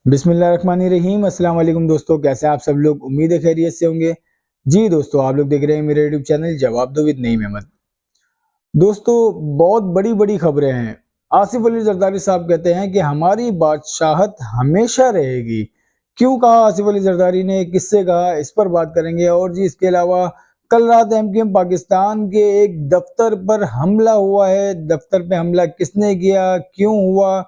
बिस्मिल्लाहिर्रहमानिर्रहीम। अस्सलाम वालेकुम दोस्तों, कैसे हैं आप सब लोग। उम्मीद है खैरियत से होंगे। जी दोस्तों, आप लोग देख रहे हैं मेरे यूट्यूब चैनल जवाब दो विद नईम अहमद। दोस्तों, बहुत बड़ी बड़ी खबरें हैं। आसिफ अली जरदारी साहब कहते हैं कि हमारी बादशाहत हमेशा रहेगी। क्यों कहा आसिफ अली जरदारी ने, किससे कहा, इस पर बात करेंगे। और जी इसके अलावा कल रात एमकेएम पाकिस्तान के एक दफ्तर पर हमला हुआ है। दफ्तर पे हमला किसने किया, क्यों हुआ,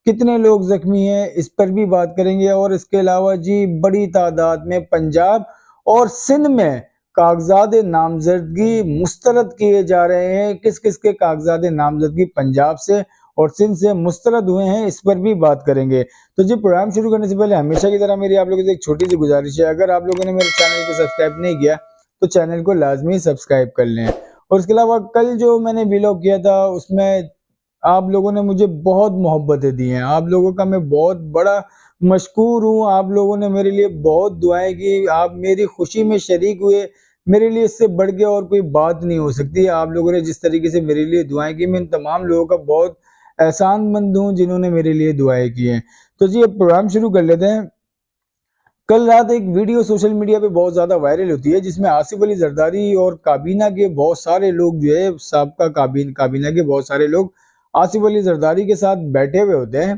कितने लोग जख्मी हैं, इस पर भी बात करेंगे। और इसके अलावा जी बड़ी तादाद में पंजाब और सिंध में कागजात नामजदगी मुस्तरद किए जा रहे हैं। किस किस के कागजात नामजदगी पंजाब से और सिंध से मुस्तरद हुए हैं, इस पर भी बात करेंगे। तो जी प्रोग्राम शुरू करने से पहले हमेशा की तरह मेरी आप लोगों से एक छोटी सी गुजारिश है, अगर आप लोगों ने मेरे चैनल को सब्सक्राइब नहीं किया तो चैनल को लाजमी सब्सक्राइब कर लें। और इसके अलावा कल जो मैंने व्लॉग किया था उसमें आप लोगों ने मुझे बहुत मोहब्बतें दी हैं। आप लोगों का मैं बहुत बड़ा मशकूर हूँ। आप लोगों ने मेरे लिए बहुत दुआएं की, आप मेरी खुशी में शरीक हुए। मेरे लिए इससे बढ़ के और कोई बात नहीं हो सकती। आप लोगों ने जिस तरीके से मेरे लिए दुआएं की, मैं इन तमाम लोगों का बहुत एहसानमंद हूँ जिन्होंने मेरे लिए दुआएं की हैं। तो जी अब प्रोग्राम शुरू कर लेते हैं। कल रात एक वीडियो सोशल मीडिया पे बहुत ज्यादा वायरल होती है जिसमें आसिफ अली जरदारी और काबीना के बहुत सारे लोग जो है, साबका काबीना के बहुत सारे लोग आसिफ अली जरदारी के साथ बैठे हुए होते हैं।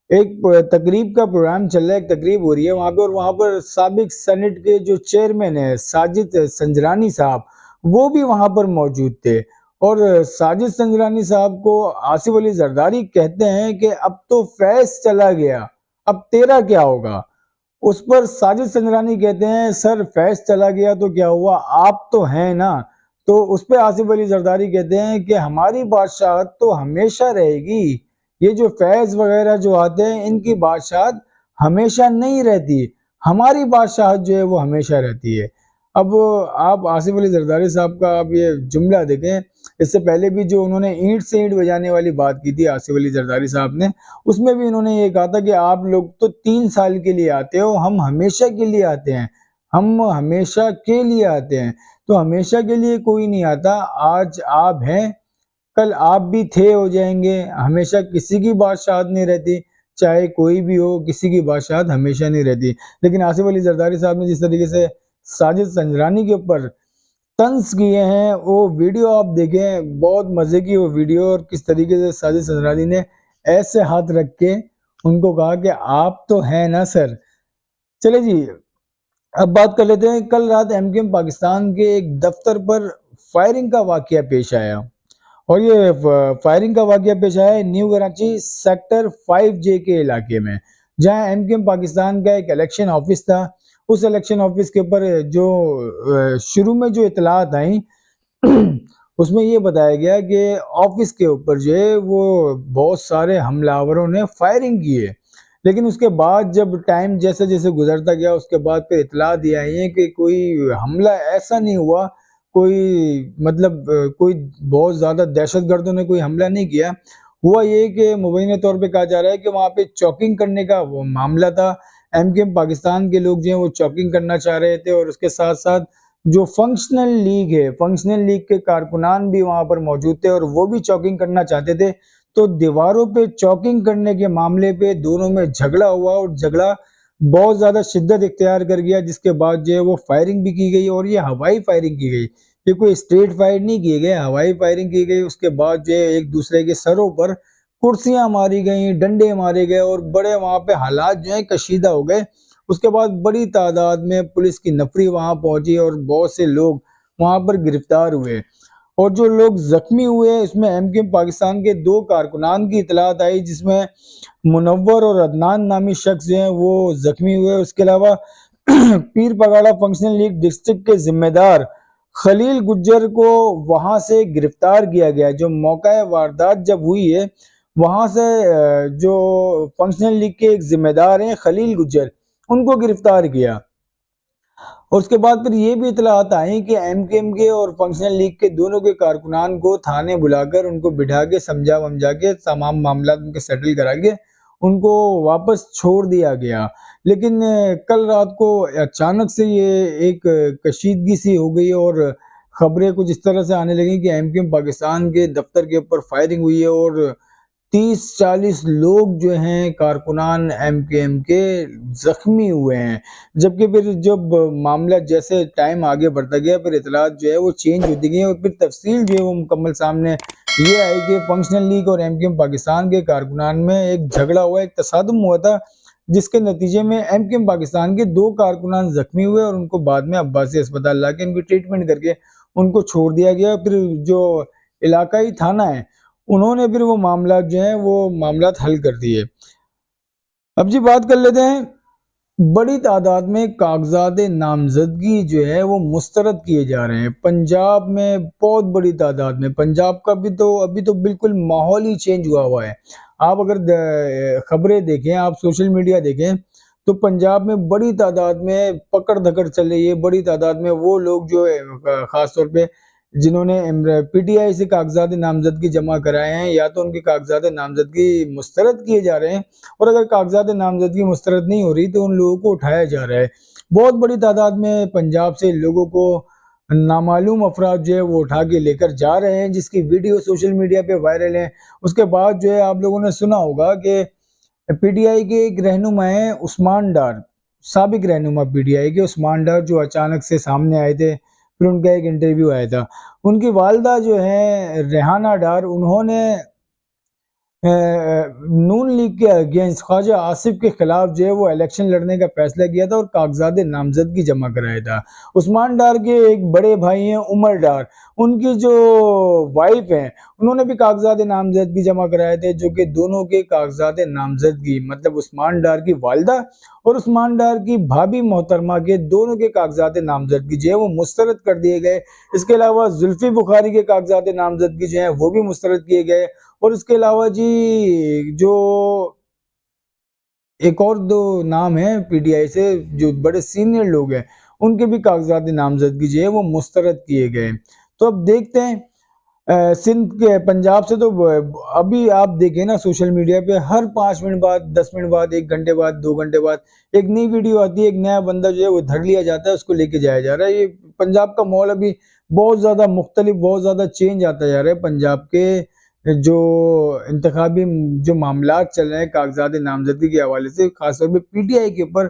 एक तकरीब का प्रोग्राम चल रहा है, एक तकरीब हो रही है वहां पे, और वहां पर साबिक सेनेट के जो चेयरमैन है साजिद संजरानी साहब, वो भी वहां पर मौजूद थे। और साजिद संजरानी साहब को आसिफ अली जरदारी कहते हैं कि अब तो फैज चला गया, अब तेरा क्या होगा। उस पर साजिद संजरानी कहते हैं, सर फैज चला गया तो क्या हुआ, आप तो हैं ना। तो उस पर आसिफ अली जरदारी कहते हैं कि हमारी बादशाहत तो हमेशा रहेगी। ये जो फैज वगैरह जो आते हैं इनकी बादशाहत हमेशा नहीं रहती, हमारी बादशाहत जो है वो हमेशा रहती है। अब आप आसिफ अली जरदारी साहब का आप ये जुमला देखें। इससे पहले भी जो उन्होंने ईंट से ईंट बजाने वाली बात की थी आसिफ अली जरदारी साहब ने, उसमें भी उन्होंने ये कहा था कि आप लोग तो 3 साल के लिए आते हो, हम हमेशा के लिए आते हैं, हम हमेशा के लिए आते हैं। तो हमेशा के लिए कोई नहीं आता। आज आप हैं, कल आप भी थे हो जाएंगे। हमेशा किसी की बादशाहत नहीं रहती, चाहे कोई भी हो, किसी की बादशाहत हमेशा नहीं रहती। लेकिन आसिफ अली जरदारी साहब ने जिस तरीके से साजिद संजरानी के ऊपर तंज किए हैं, वो वीडियो आप देखें, बहुत मजे की वो वीडियो। और किस तरीके से साजिद संजरानी ने ऐसे हाथ रख के उनको कहा कि आप तो हैं ना सर। चले जी अब बात कर लेते हैं। कल रात एमकेएम पाकिस्तान के एक दफ्तर पर फायरिंग का वाकया पेश आया। और ये फायरिंग का वाकया पेश आया है न्यू कराची सेक्टर 5J के इलाके में, जहां एमकेएम पाकिस्तान का एक इलेक्शन ऑफिस था। उस इलेक्शन ऑफिस के ऊपर जो शुरू में जो इतलात आई उसमें ये बताया गया कि ऑफिस के ऊपर जो है वो बहुत सारे हमलावरों ने फायरिंग की है। लेकिन उसके बाद जब टाइम जैसे जैसे गुजरता गया, उसके बाद फिर इतला दी आई है कि कोई हमला ऐसा नहीं हुआ, कोई मतलब कोई बहुत ज्यादा दहशतगर्दों ने कोई हमला नहीं किया। हुआ ये कि मुबैना तौर पे कहा जा रहा है कि वहां पे चौकिंग करने का वो मामला था। एमकेएम पाकिस्तान के लोग जो हैं वो चौकिंग करना चाह रहे थे, और उसके साथ साथ जो फंक्शनल लीग है, फंक्शनल लीग के कारकुनान भी वहां पर मौजूद थे और वो भी चौकिंग करना चाहते थे। तो दीवारों पे चौकिंग करने के मामले पे दोनों में झगड़ा हुआ, और झगड़ा बहुत ज्यादा शिद्दत इख्तियार कर गया, जिसके बाद जो है वो फायरिंग भी की गई, और ये हवाई फायरिंग की गई। ये कोई स्ट्रेट फायर नहीं की गई, हवाई फायरिंग की गई। उसके बाद जो है एक दूसरे के सरों पर कुर्सियां मारी गई, डंडे मारे गए, और बड़े वहां पे हालात जो है कशीदा हो गए। उसके बाद बड़ी तादाद में पुलिस की नफरी वहां पहुंची और बहुत से लोग वहां पर गिरफ्तार हुए। और जो लोग जख्मी हुए इसमें एमकेएम पाकिस्तान के 2 कारकुनान की इतलात आई, जिसमें मुनव्वर और अदनान नामी शख्स जो हैं वो जख्मी हुए। उसके अलावा पीर पगाड़ा फंक्शनल लीग डिस्ट्रिक्ट के जिम्मेदार खलील गुज्जर को वहां से गिरफ्तार किया गया। जो मौका वारदात जब हुई है वहां से जो फंक्शनल लीग के एक जिम्मेदार हैं खलील गुज्जर, उनको गिरफ्तार किया। और उसके बाद फिर ये भी इतलात आई कि एमकेएम के और फंक्शनल लीग के दोनों के कारकुनान को थाने बुलाकर उनको बिठा के समझा वमझा के तमाम मामला उनके सेटल करा के उनको वापस छोड़ दिया गया। लेकिन कल रात को अचानक से ये एक कशीदगी सी हो गई, और खबरें कुछ इस तरह से आने लगी कि एमकेएम पाकिस्तान के दफ्तर के ऊपर फायरिंग हुई है, और 30-40 लोग जो हैं कारकुनान एमकेएम के जख्मी हुए हैं। जबकि फिर जब मामला जैसे टाइम आगे बढ़ता गया फिर इतलात जो है वो चेंज होती गई और फिर तफसील जो है वो मुकम्मल सामने ये आई कि फंक्शनल लीग और एमकेएम पाकिस्तान के कारकुनान में एक झगड़ा हुआ, एक तसादुम हुआ था, जिसके नतीजे में एमकेएम पाकिस्तान के 2 कारकुनान जख्मी हुए और उनको बाद में अब्बासी अस्पताल लाके उनकी ट्रीटमेंट करके उनको छोड़ दिया गया। फिर जो इलाकाई थाना है उन्होंने फिर वो मामला जो है वो मामला हल कर दिए। अब जी बात कर लेते हैं, बड़ी तादाद में कागजात नामजदगी जो है वो मुस्तरद किए जा रहे हैं पंजाब में, बहुत बड़ी तादाद में। पंजाब का भी तो अभी तो बिल्कुल माहौल ही चेंज हुआ है। आप अगर खबरें देखें, आप सोशल मीडिया देखें, तो पंजाब में बड़ी तादाद में पकड़ धकड़ चल रही है। बड़ी तादाद में वो लोग जो है खास तौर पे जिन्होंने पीटीआई से कागजात नामजदगी जमा कराए हैं, या तो उनके कागजात नामजदगी मुस्तरद किए जा रहे हैं, और अगर कागजात नामजदगी मुस्तरद नहीं हो रही तो उन लोगों को उठाया जा रहा है। बहुत बड़ी तादाद में पंजाब से लोगों को नामालूम अफराद जो है वो उठा के लेकर जा रहे हैं, जिसकी वीडियो सोशल मीडिया पे वायरल है। उसके बाद जो है आप लोगों ने सुना होगा कि पीटीआई के एक रहनुमा है उस्मान डार, साबिक रहनुमा पीटीआई के उस्मान डार, जो अचानक से सामने आए थे, फिर उनका एक इंटरव्यू आया था। उनकी वालदा जो है रेहाना डार, उन्होंने नून लीग के अगेंस्ट ख्वाजा आसिफ के खिलाफ जो है वो इलेक्शन लड़ने का फैसला किया था और कागजात नामजदगी जमा कराया था। उस्मान डार के एक बड़े भाई हैं उमर डार, उनकी जो वाइफ हैं उन्होंने भी कागजात नामजदगी जमा कराए थे, जो कि दोनों के कागजात नामजदगी, मतलब उस्मान डार की वालदा और उस्मान डार की भाभी मोहतरमा के दोनों के कागजात नामजदगी जो है वो मुस्तरद कर दिए गए। इसके अलावा जुल्फी बुखारी के कागजात नामजदगी जो है वो भी मुस्तरद किए गए। और इसके अलावा जी जो एक और 2 नाम है पीटीआई से जो बड़े सीनियर लोग हैं, उनके भी कागजात नामजदगी जो है वो मुस्तरद किए गए। तो अब देखते हैं सिंध के, पंजाब से तो अभी आप देखें ना सोशल मीडिया पे हर 5 मिनट बाद, 10 मिनट बाद, 1 घंटे बाद, 2 घंटे बाद एक नई वीडियो आती है, एक नया बंदा जो है वो धर लिया जाता है, उसको लेके जाया जा रहा है। ये पंजाब का माहौल अभी बहुत ज्यादा मुख्तलिफ, बहुत ज्यादा चेंज आता जा रहा है। पंजाब के जो इंतखाबी जो मामला चल रहे हैं कागजात नामजदगी के हवाले से, खासतौर पर पीटीआई के ऊपर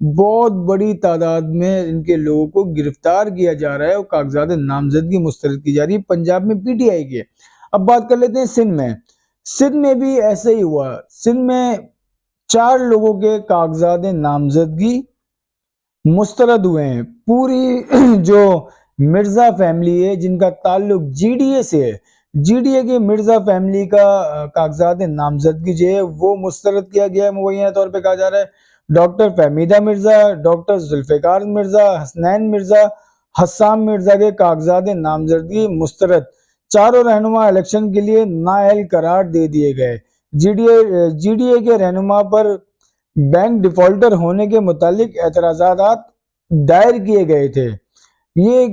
बहुत बड़ी तादाद में इनके लोगों को गिरफ्तार किया जा रहा है और कागजात नामजदगी मुस्तरद की जा रही है पंजाब में पीटीआई के। अब बात कर लेते हैं सिंध में। सिंध में भी ऐसे ही हुआ। सिंध में 4 लोगों के कागजात नामजदगी मुस्तरद हुए हैं। पूरी जो मिर्जा फैमिली है जिनका ताल्लुक जीडीए से है, जीडीए के मिर्जा फैमिली का कागजात नामजदगी जो है वो मुस्तरद किया गया है। मुबैना तौर पे कहा जा रहा है डॉक्टर फहमीदा मिर्जा, डॉक्टर जुल्फिकार मिर्जा, हसनैन मिर्जा, हस्साम मिर्जा के कागजात नामजदगी मुस्तरद। चारों रहनुमा इलेक्शन के लिए नाअहल करार दे दिए गए। जीडीए के रहनुमा पर बैंक डिफॉल्टर होने के मुतालिक एतराजात दायर किए गए थे। ये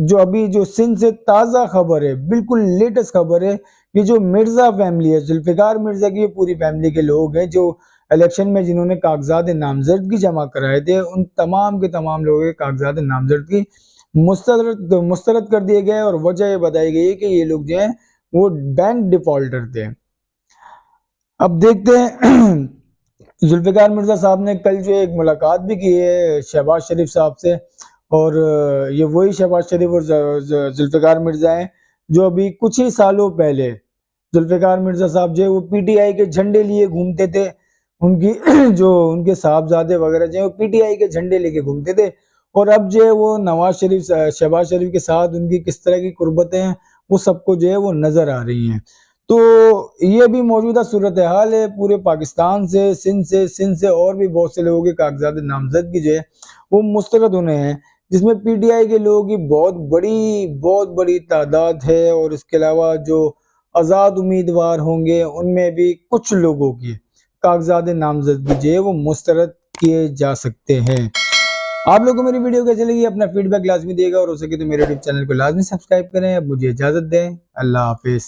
जो अभी जो सिंध से ताज़ा खबर है, बिल्कुल लेटेस्ट खबर है, कि जो मिर्जा फैमिली है, जुल्फिकार मिर्जा की पूरी फैमिली के लोग हैं जो इलेक्शन में जिन्होंने कागजात नामजदगी जमा कराए थे, उन तमाम के तमाम लोगों के कागजात नामजदगी मुस्तरद कर दिए गए। और वजह ये बताई गई है कि ये लोग जो हैं वो बैंक डिफॉल्टर थे। अब देखते हैं जुल्फिकार मिर्जा साहब ने कल जो एक मुलाकात भी की है शहबाज शरीफ साहब से, और ये वही शहबाज शरीफ और जुल्फिकार मिर्जा हैं जो अभी कुछ ही सालों पहले जुल्फिकार मिर्जा साहब जो है वो पीटीआई के झंडे लिए घूमते थे। उनकी जो उनके साहबजादे वगैरह जो है वो पीटीआई के झंडे लेके घूमते थे। और अब जो है वो नवाज शरीफ, शहबाज शरीफ के साथ उनकी किस तरह की कुर्बतें हैं वो सबको जो है वो नजर आ रही हैं। तो ये भी मौजूदा सूरत हाल है पूरे पाकिस्तान से, सिंध से और भी बहुत से लोगों के कागजात नामजदगी जो है वो मुस्तरद होने हैं, जिसमें पीटीआई के लोगों की बहुत बड़ी तादाद है। और इसके अलावा जो आज़ाद उम्मीदवार होंगे उनमें भी कुछ लोगों की कागजात नामजदगी जो है वो मुस्तरद किए जा सकते हैं। आप लोगों को मेरी वीडियो कैसी लगी अपना फीडबैक लाजमी देगा, और हो सके तो मेरे यूट्यूब चैनल को लाजमी सब्सक्राइब करें। अब मुझे इजाजत दें, अल्लाह हाफिज।